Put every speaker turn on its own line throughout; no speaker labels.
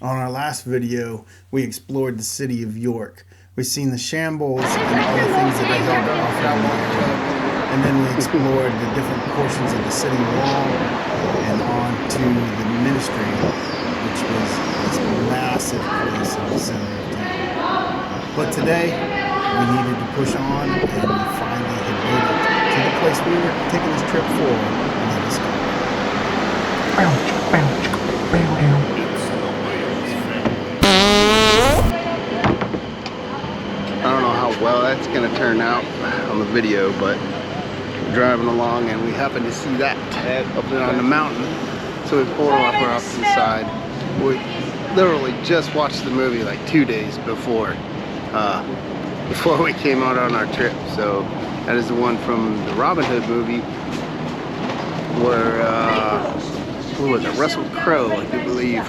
On our last video, we explored the city of York. We've seen the shambles and all the things that they had to offer on the area. And then we explored the different portions of the city wall and on to the ministry, which was this massive place in the center of town. But today, we needed to push on, and we finally had made it to the place we were taking this trip for, and let us go. I don't know how well that's going to turn out on the video, but we're driving along and we happen to see that up there on the mountain. So we pulled off to the side. We literally just watched the movie like 2 days before we came out on our trip. So that is the one from the Robin Hood movie where who was it? Russell Crowe, I do believe,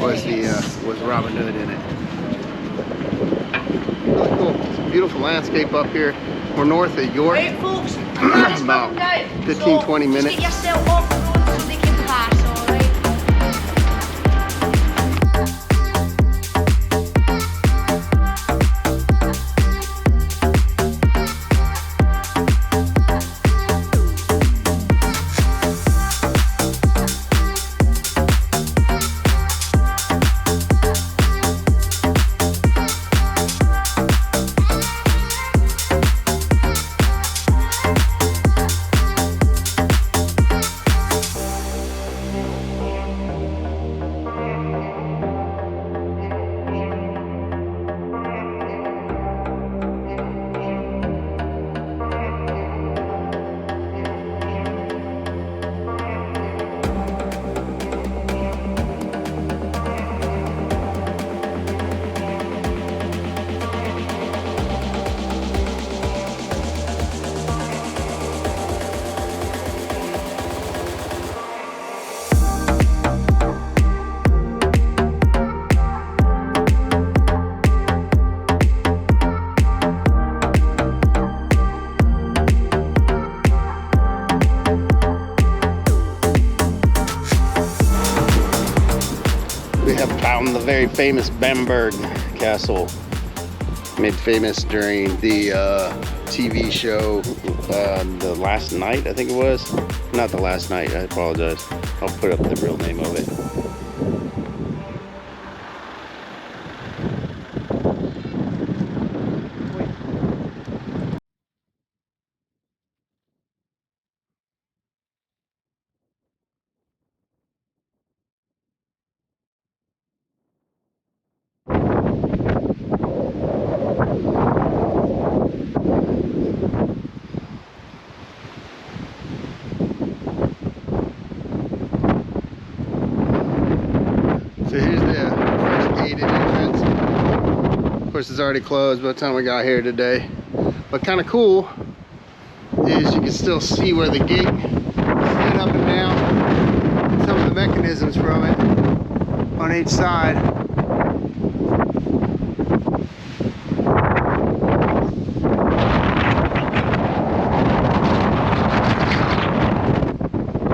was Robin Hood in it. Really cool. It's a beautiful landscape up here. We're north of York, about 15-20 minutes. We have found the very famous Bamburgh Castle, made famous during the TV show The Last Night, I think it was. Not The Last Night, I apologize. I'll put up the real name of it. So here's the first gated entrance. Of course, it's already closed by the time we got here today. But kind of cool is you can still see where the gate slid up and down, and some of the mechanisms from it on each side.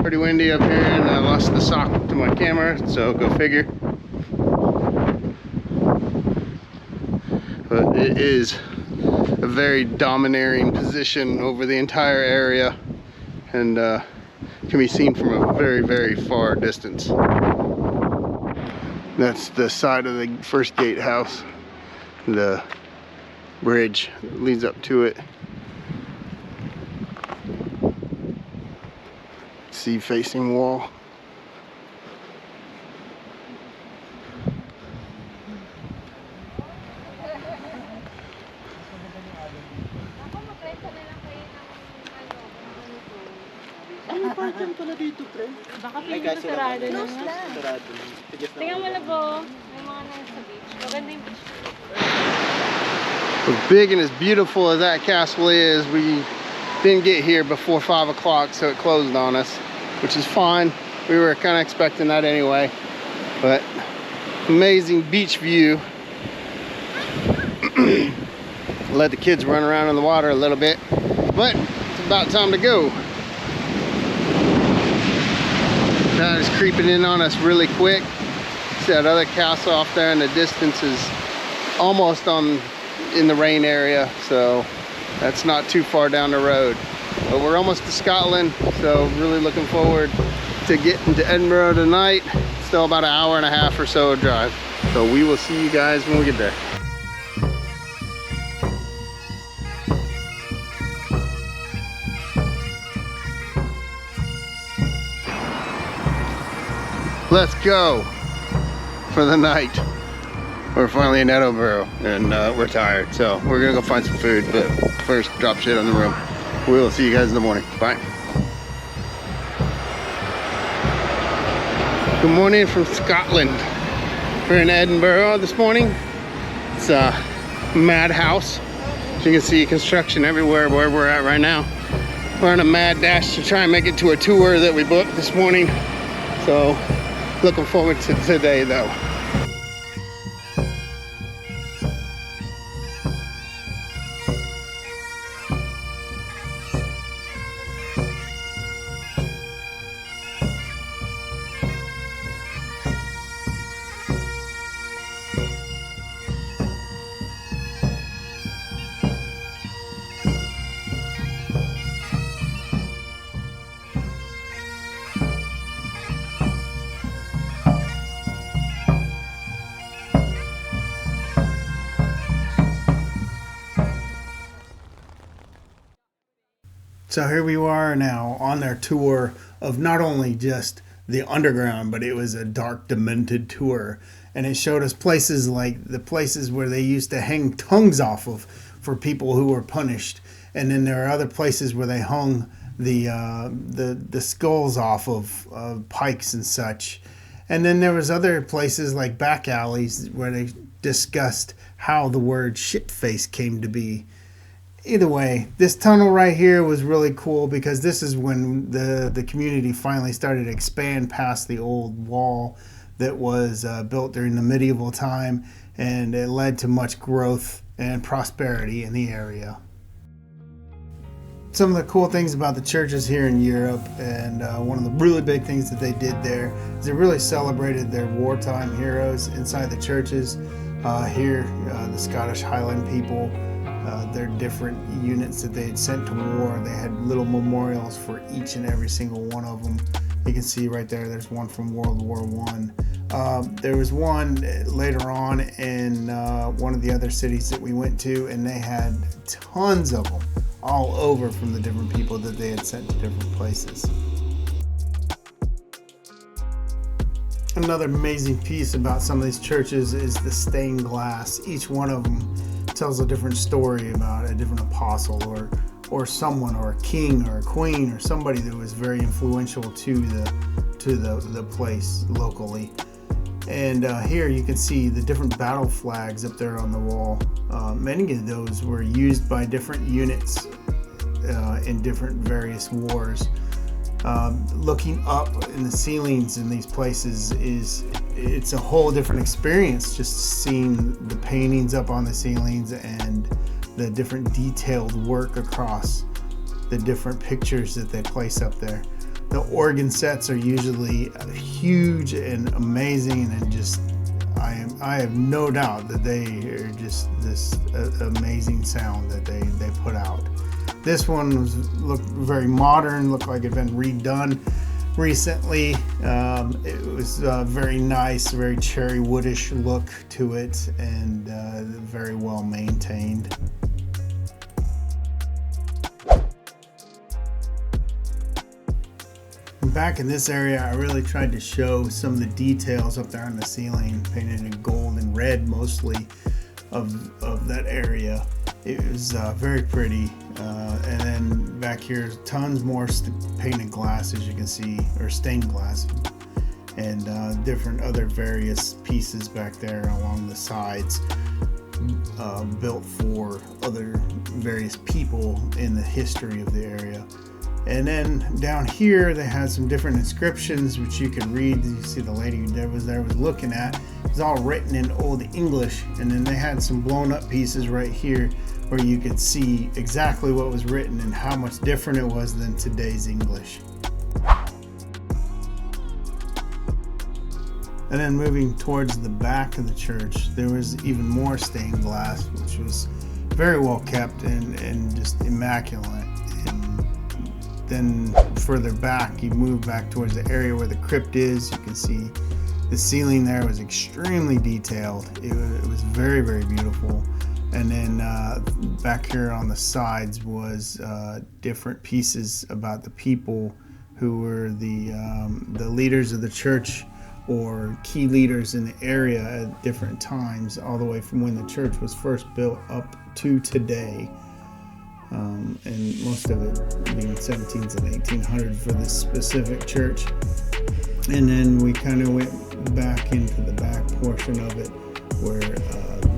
Pretty windy up here, and I lost the sock to my camera, so go figure. But it is a very domineering position over the entire area, and can be seen from a very, very far distance. That's the side of the first gatehouse. The bridge leads up to it. Sea facing wall.
Ano parking pala dito, pre? Baka pinagkasarado na nga. Tingnan mo na po. May mga nasa beach. Maganda yung beach.
As big and as beautiful as that castle is, we didn't get here before 5 o'clock, so it closed on us, which is fine. We were kind of expecting that anyway. But amazing beach view. Let the kids run around in the water a little bit, but it's about time to go. That is creeping in on us really quick. See that other castle off there in the distance is almost in the rain area, so that's not too far down the road. But we're almost to Scotland, so really looking forward to getting to Edinburgh tonight. Still about an hour and a half or so drive. So we will see you guys when we get there. Let's go for the night. We're finally in Edinburgh and we're tired, so we're gonna go find some food, but first drop shit on the room. We will see you guys in the morning. Bye. Good morning from Scotland. We're in Edinburgh this morning. It's a madhouse. As you can see, construction everywhere where we're at right now. We're on a mad dash to try and make it to a tour that we booked this morning. So looking forward to today though. So here we are now on their tour of not only just the underground, but it was a dark, demented tour. And it showed us places like the places where they used to hang tongues off of for people who were punished. And then there are other places where they hung the skulls off of pikes and such. And then there was other places like back alleys where they discussed how the word shitface came to be. Either way, this tunnel right here was really cool because this is when the community finally started to expand past the old wall that was built during the medieval time, and it led to much growth and prosperity in the area. Some of the cool things about the churches here in Europe, and one of the really big things that they did there is they really celebrated their wartime heroes inside the churches. Here, the Scottish Highland people, their different units that they had sent to war, they had little memorials for each and every single one of them. You can see right there, there's one from World War I. There was one later on in one of the other cities that we went to, and they had tons of them all over from the different people that they had sent to different places. Another amazing piece about some of these churches is the stained glass. Each one of them tells a different story about a different apostle or someone, or a king or a queen, or somebody that was very influential to the place locally. And here you can see the different battle flags up there on the wall. Many of those were used by different units in different various wars. Looking up in the ceilings in these places it's a whole different experience, just seeing the paintings up on the ceilings and the different detailed work across the different pictures that they place up there. The organ sets are usually huge and amazing, and just I have no doubt that they are just this amazing sound that they put out. This one looked very modern, looked like it had been redone recently. It was very nice, very cherry woodish look to it, and very well maintained. Back in this area, I really tried to show some of the details up there on the ceiling, painted in gold and red mostly of that area. It was very pretty. And then back here, tons more painted glass, as you can see, or stained glass, and different other various pieces back there along the sides, built for other various people in the history of the area. And then down here, they had some different inscriptions which you could read. You see the lady that was there was looking at. It was all written in Old English, and then they had some blown up pieces right here where you could see exactly what was written and how much different it was than today's English. And then moving towards the back of the church, there was even more stained glass, which was very well kept and just immaculate. And then further back, you move back towards the area where the crypt is. You can see the ceiling there was extremely detailed. It was very, very beautiful. And then back here on the sides was different pieces about the people who were the leaders of the church or key leaders in the area at different times, all the way from when the church was first built up to today. And most of it being 1700s and 1800s for this specific church. And then we kind of went back into the back portion of it where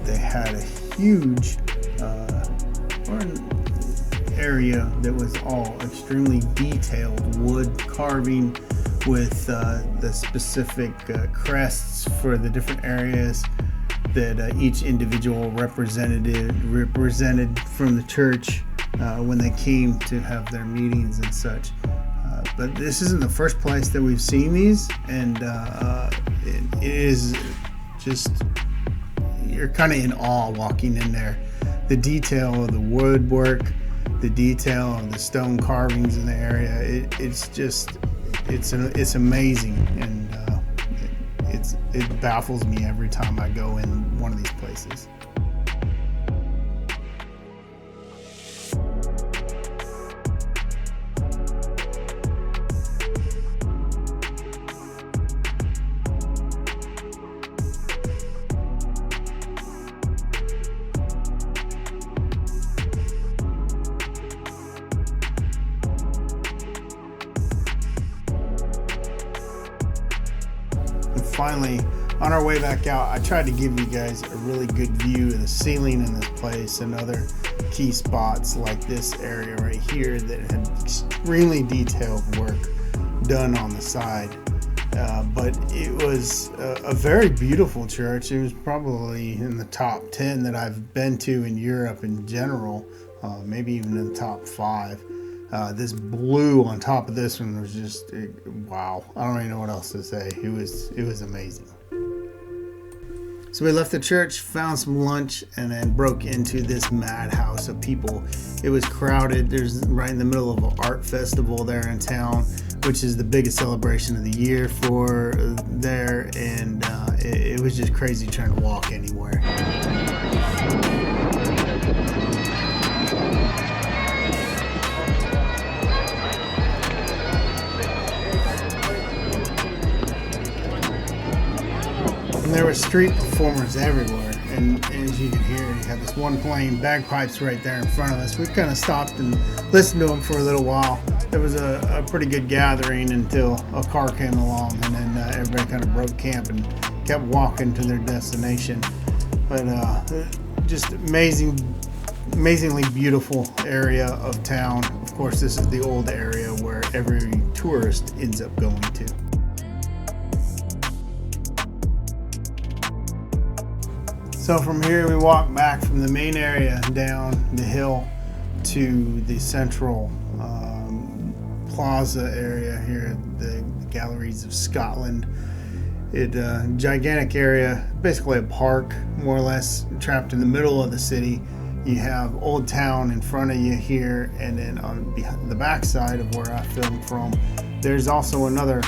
they had a huge area that was all extremely detailed wood carving with the specific crests for the different areas that each individual represented from the church when they came to have their meetings and such. But this isn't the first place that we've seen these, and it is just, you're kind of in awe walking in there. The detail of the woodwork, the detail of the stone carvings in the area, it's amazing, and it baffles me every time I go in one of these places. Finally, on our way back out, I tried to give you guys a really good view of the ceiling in this place and other key spots like this area right here that had extremely detailed work done on the side. But it was a very beautiful church. It was probably in the top 10 that I've been to in Europe in general, maybe even in the top 5. This blue on top of this one was just wow. I don't even know what else to say. It was amazing. So we left the church, found some lunch, and then broke into this madhouse of people. It was crowded. There's right in the middle of an art festival there in town, which is the biggest celebration of the year for there, and it was just crazy trying to walk anywhere. And there were street performers everywhere, and as you can hear, you have this one playing bagpipes right there in front of us. We kind of stopped and listened to them for a little while. There was a pretty good gathering until a car came along, and then everybody kind of broke camp and kept walking to their destination. But just amazingly beautiful area of town. Of course, this is the old area where every tourist ends up going to. So from here we walk back from the main area down the hill to the central plaza area here, the Galleries of Scotland. It's a gigantic area, basically a park, more or less, trapped in the middle of the city. You have Old Town in front of you here, and then on the back side of where I filmed from, there's also another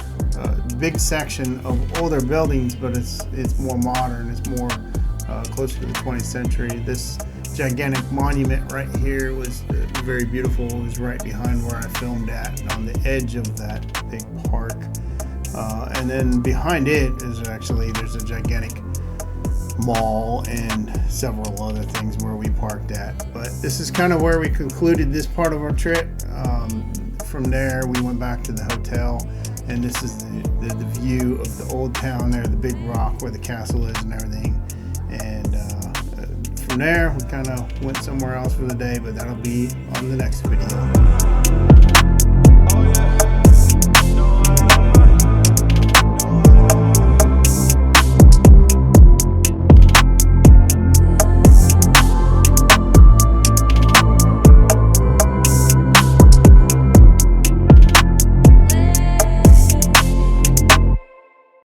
big section of older buildings, but it's more modern. It's more closer to the 20th century. This gigantic monument right here was very beautiful. It was right behind where I filmed at, on the edge of that big park. And then behind it is there's a gigantic mall and several other things where we parked at. But this is kind of where we concluded this part of our trip. From there, we went back to the hotel, and this is the view of the old town there, the big rock where the castle is and everything. And from there, we kind of went somewhere else for the day, but that'll be on the next video.